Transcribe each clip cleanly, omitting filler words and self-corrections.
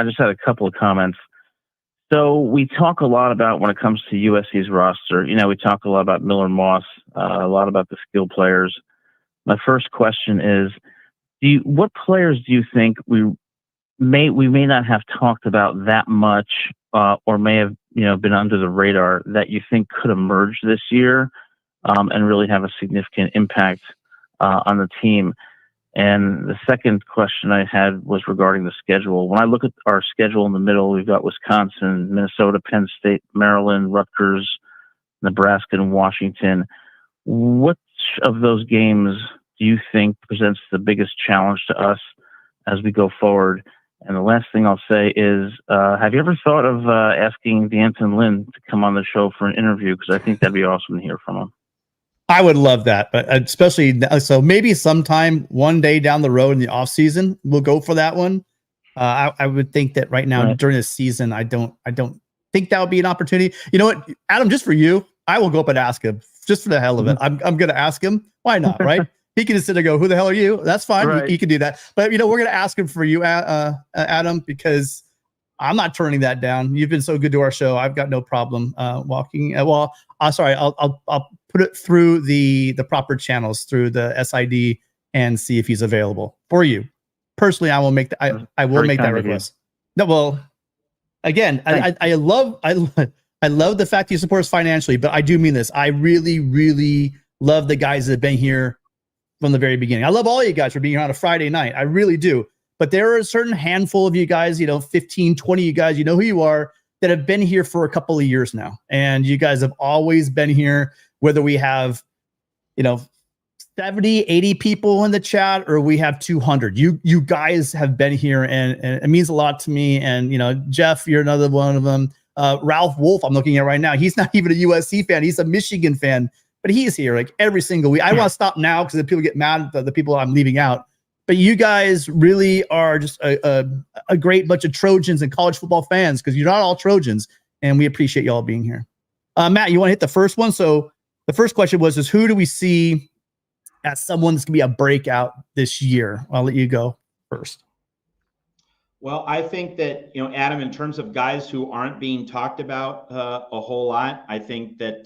I just had a couple of comments. So we talk a lot about when it comes to USC's roster. We talk a lot about Miller Moss, a lot about the skill players. My first question is, what players do you think we may not have talked about that much, or may have been under the radar that you think could emerge this year and really have a significant impact on the team? And the second question I had was regarding the schedule. When I look at our schedule in the middle, we've got Wisconsin, Minnesota, Penn State, Maryland, Rutgers, Nebraska, and Washington. Which of those games do you think presents the biggest challenge to us as we go forward? And the last thing I'll say is, have you ever thought of asking D'Anton Lynn to come on the show for an interview? Because I think that'd be awesome to hear from him. I would love that, but especially so maybe sometime one day down the road in the off season, we'll go for that one. I would think that right now during the season, I don't think that would be an opportunity. You know what, Adam, just for you, I will go up and ask him just for the hell of it. I'm going to ask him. Why not? Right. He can just sit there and go, who the hell are you? That's fine. Right. He can do that. But we're going to ask him for you, Adam, because I'm not turning that down. You've been so good to our show. I've got no problem walking. Sorry, I'll put it through the proper channels through the SID and see if he's available for you. Personally, I will make I will make that request. No, well, again, I love the fact you support us financially, but I do mean this. I really, really love the guys that have been here from the very beginning. I love all you guys for being here on a Friday night. I really do. But there are a certain handful of you guys, 15, 20 you guys, you know who you are, that have been here for a couple of years now. And you guys have always been here, whether we have, 70, 80 people in the chat or we have 200. You guys have been here and it means a lot to me. And, Jeff, you're another one of them. Ralph Wolf, I'm looking at right now. He's not even a USC fan. He's a Michigan fan, but he's here like every single week. I want to stop now because people get mad at the people I'm leaving out. But you guys really are just a great bunch of Trojans and college football fans, because you're not all Trojans, and we appreciate you all being here. Matt, you want to hit the first one? So the first question was who do we see as someone that's going to be a breakout this year? I'll let you go first. Well, I think that, Adam, in terms of guys who aren't being talked about a whole lot, I think that,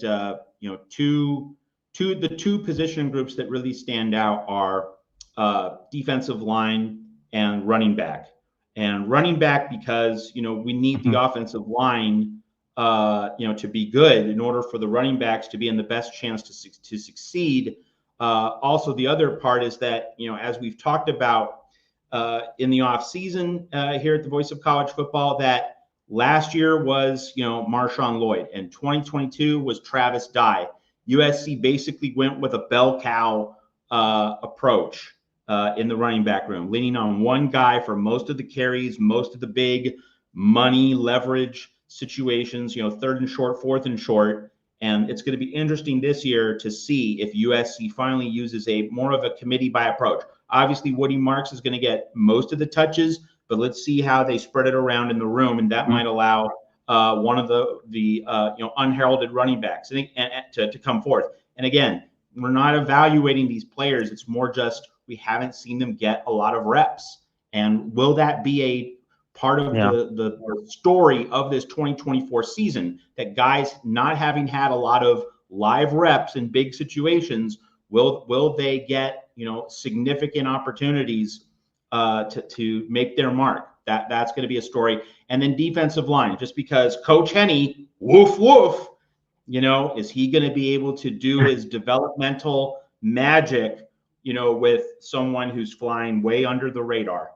the two position groups that really stand out are defensive line and running back. And running back because, we need the offensive line, to be good in order for the running backs to be in the best chance to succeed. Also, the other part is that, as we've talked about in the off season here at the Voice of College Football, that last year was, Marshawn Lloyd, and 2022 was Travis Dye. USC basically went with a bell cow approach in the running back room, leaning on one guy for most of the carries, most of the big money leverage situations, third and short, fourth and short. And it's going to be interesting this year to see if USC finally uses more of a committee by approach. Obviously, Woody Marks is going to get most of the touches, but let's see how they spread it around in the room, and that might allow one of the unheralded running backs to come forth. And again, we're not evaluating these players. It's more just we haven't seen them get a lot of reps. And will that be a part of the story of this 2024 season, that guys not having had a lot of live reps in big situations, will they get significant opportunities to make their mark? That's going to be a story. And then defensive line, just because Coach Henne, woof woof, is he going to be able to do his developmental magic with someone who's flying way under the radar?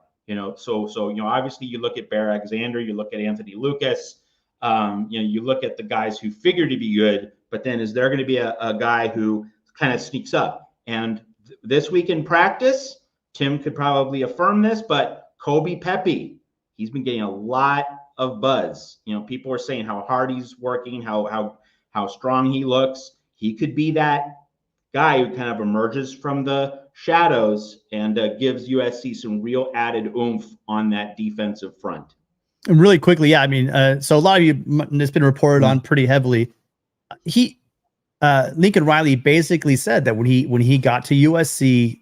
So obviously you look at Bear Alexander, you look at Anthony Lucas, you look at the guys who figure to be good, but then is there going to be a guy who kind of sneaks up? And this week in practice, Tim could probably affirm this, but Kobe Pepe, he's been getting a lot of buzz. People are saying how hard he's working, how strong he looks. He could be that guy who kind of emerges from the shadows and gives USC some real added oomph on that defensive front. And really quickly, so a lot of you, it's been reported on pretty heavily. Lincoln Riley basically said that when he got to USC,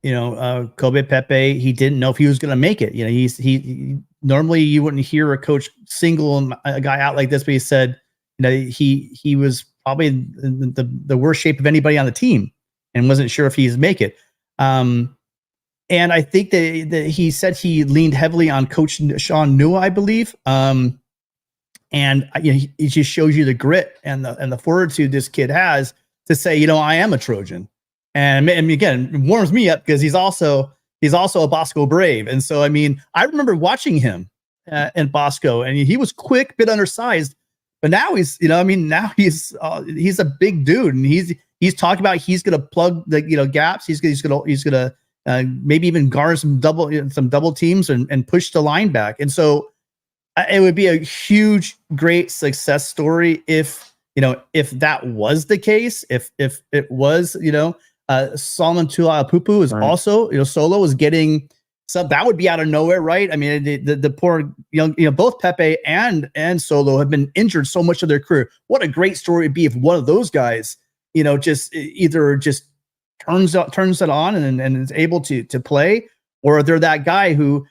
Kobe Pepe, he didn't know if he was going to make it. He normally you wouldn't hear a coach single a guy out like this, but he said, he was probably in the worst shape of anybody on the team and wasn't sure if he'd make it. And I think that he said he leaned heavily on Coach Sean Newell, I believe. And it just shows you the grit and the fortitude this kid has to say, I am a Trojan. And again, it warms me up because he's also a Bosco Brave. And so, I remember watching him in Bosco, and he was quick, bit undersized, but now he's a big dude, and he's talking about he's going to plug the gaps. He's going to maybe even guard some double teams and push the line back. And so it would be a huge, great success story if that was the case. If it was, Solomon Tuipulotu is also, Solo is getting some, that would be out of nowhere, right? The poor both Pepe and Solo have been injured so much of their career. What a great story it'd be if one of those guys, just turns it on and is able to play, or they're that guy who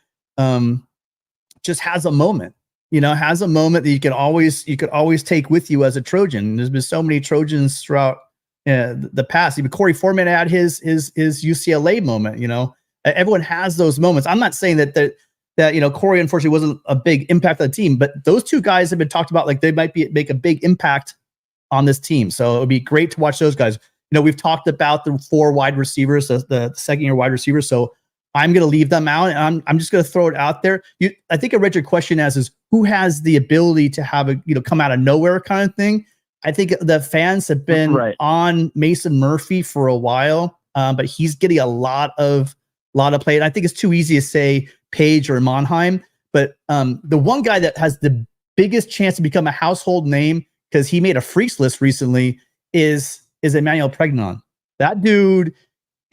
just has a moment, that you could always take with you as a Trojan. There's been so many Trojans throughout the past. Even Corey Foreman had his UCLA moment. Everyone has those moments. I'm not saying that Corey unfortunately wasn't a big impact on the team, but those two guys have been talked about like they might make a big impact on this team. So it would be great to watch those guys. We've talked about the 4 wide receivers, the second-year wide receivers. So I'm going to leave them out, and I'm just going to throw it out there. I think I read your question as is who has the ability to have a come out of nowhere kind of thing. I think the fans have been on Mason Murphy for a while, but he's getting a lot of play. And I think it's too easy to say Page or Monheim, but the one guy that has the biggest chance to become a household name because he made a freaks list recently is Emmanuel Pregnon. That dude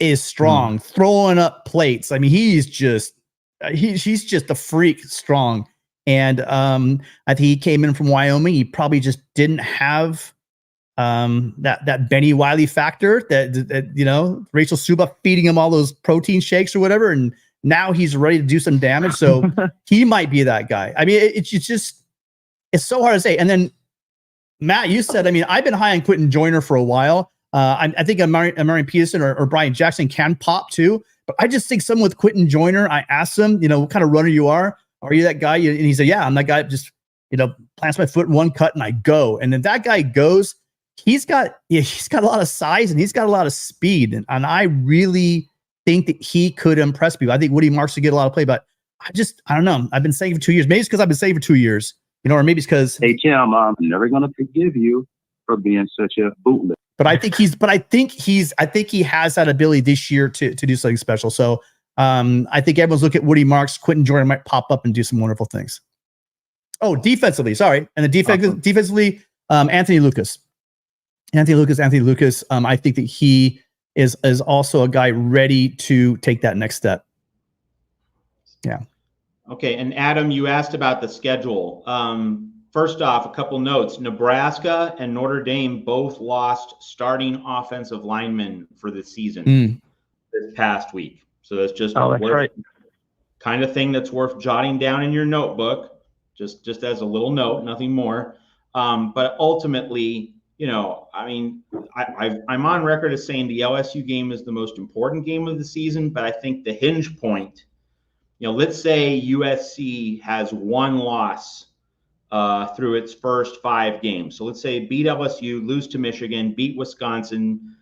is strong, throwing up plates. He's just a freak strong. And I think he came in from Wyoming. He probably just didn't have that Benny Wiley factor that Rachel Suba feeding him all those protein shakes or whatever. And now he's ready to do some damage. So he might be that guy. It's so hard to say. And then Matt, you said, I've been high on Quentin Joyner for a while. I think Amari Peterson or Brian Jackson can pop too, but I just think someone with Quentin Joyner, I asked him, what kind of runner you are? Are you that guy? And he said, yeah, I'm that guy. Just, plants my foot in one cut and I go. And then that guy goes, he's got a lot of size and he's got a lot of speed. And I really think that he could impress people. I think Woody Marks would get a lot of play, but I don't know. I've been saying for 2 years, maybe it's because I've been saying for 2 years, or maybe it's because, hey, Tim, I'm never going to forgive you for being such a bootleg. But I think he has that ability this year to do something special. So I think everyone's looking at Woody Marks. Quentin Jordan might pop up and do some wonderful things. Oh, defensively, sorry. And defensively, Anthony Lucas. I think that he is also a guy ready to take that next step. Yeah. Okay. And Adam, you asked about the schedule. First off, a couple notes. Nebraska and Notre Dame both lost starting offensive linemen for the season this past week. So that's just kind of thing that's worth jotting down in your notebook, just as a little note, nothing more. But ultimately, I'm on record as saying the LSU game is the most important game of the season, but I think the hinge point, let's say USC has one loss through its first 5 games. So let's say beat LSU, lose to Michigan, beat Wisconsin,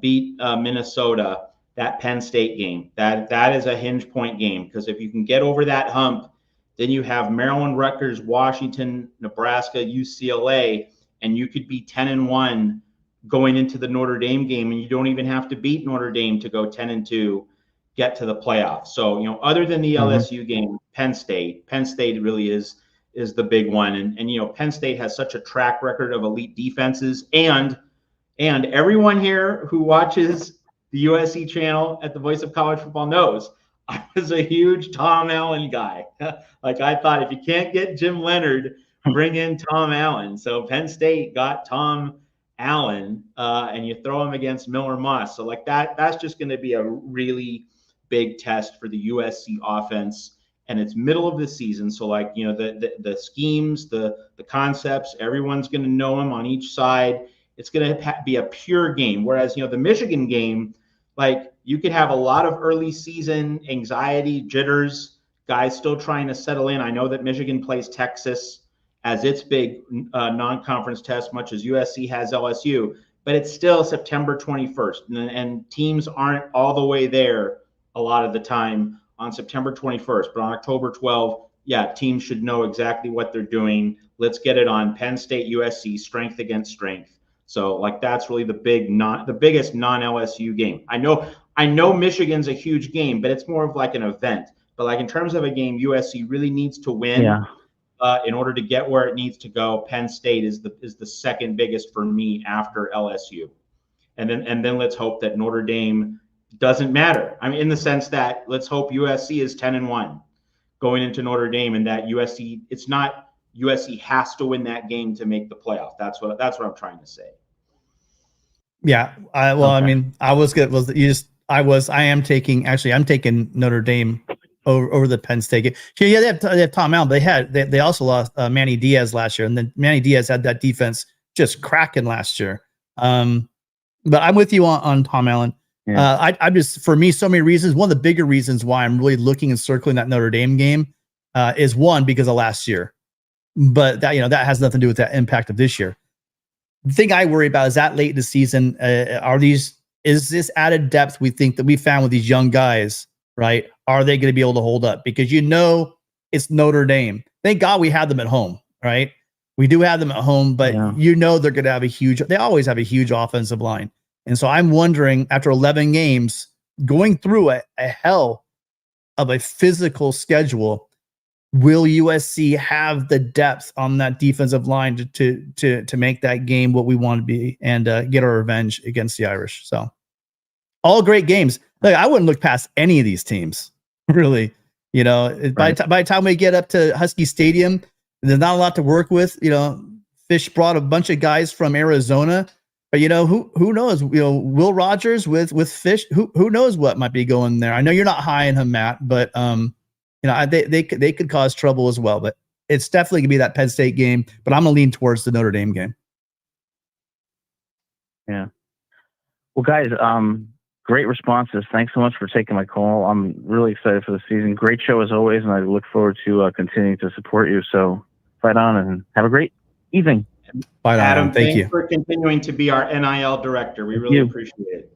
beat Minnesota, that Penn State game. That is a hinge point game, because if you can get over that hump, then you have Maryland, Rutgers, Washington, Nebraska, UCLA, and you could be 10-1 going into the Notre Dame game, and you don't even have to beat Notre Dame to go 10-2, get to the playoffs. So, other than the LSU game, Penn State really is the big one. And Penn State has such a track record of elite defenses, and everyone here who watches the USC channel at the Voice of College Football knows I was a huge Tom Allen guy. Like, I thought if you can't get Jim Leonard, bring in Tom Allen. So Penn State got Tom Allen, and you throw him against Miller Moss. So that's just going to be a really big test for the USC offense. and it's middle of the season. So like, you know, the schemes, the concepts, everyone's going to know them on each side. It's going to be a pure game. Whereas, you know, the Michigan game, like you could have a lot of early season anxiety, jitters, guys still trying to settle in. I know that Michigan plays Texas as its big non-conference test, much as USC has LSU, but it's still September 21st. And teams aren't all the way there a lot of the time on September 21st, but on October 12th, yeah, teams should know exactly what they're doing. Let's get it on Penn State, USC, strength against strength. So like that's really the biggest non-LSU game. I know Michigan's a huge game, but it's more of like an event. But like in terms of a game, USC really needs to win in order to get where it needs to go. Penn State is the second biggest for me after LSU, and then let's hope that Notre Dame doesn't matter. I mean, in the sense that let's hope USC is 10-1 going into Notre Dame, and that USC, it's not USC has to win that game to make the playoff. That's what I'm trying to say. Yeah. I mean, I'm taking Notre Dame over the Penn State game. Yeah, they have Tom Allen, but they also lost Manny Diaz last year, and then Manny Diaz had that defense just cracking last year. But I'm with you on Tom Allen. Yeah. I just, for me, so many reasons. One of the bigger reasons why I'm really looking and circling that Notre Dame game is one, because of last year, but that has nothing to do with that impact of this year. The thing I worry about is that late in the season, is this added depth we think that we found with these young guys, right? Are they going to be able to hold up? Because it's Notre Dame. Thank God we have them at home, right? We do have them at home, but they're going to have they always have a huge offensive line. And so I'm wondering, after 11 games, going through a hell of a physical schedule, will USC have the depth on that defensive line to make that game what we want to be and get our revenge against the Irish? So all great games. Look, I wouldn't look past any of these teams, really. By the time we get up to Husky Stadium, there's not a lot to work with. Fish brought a bunch of guys from Arizona. But who knows? Will Rogers with Fish. Who knows what might be going there? I know you're not high on him, Matt, but they could cause trouble as well. But it's definitely gonna be that Penn State game. But I'm gonna lean towards the Notre Dame game. Yeah. Well, guys, great responses. Thanks so much for taking my call. I'm really excited for the season. Great show as always, and I look forward to continuing to support you. So fight on and have a great evening. Adam, thank you for continuing to be our NIL director. We really appreciate it.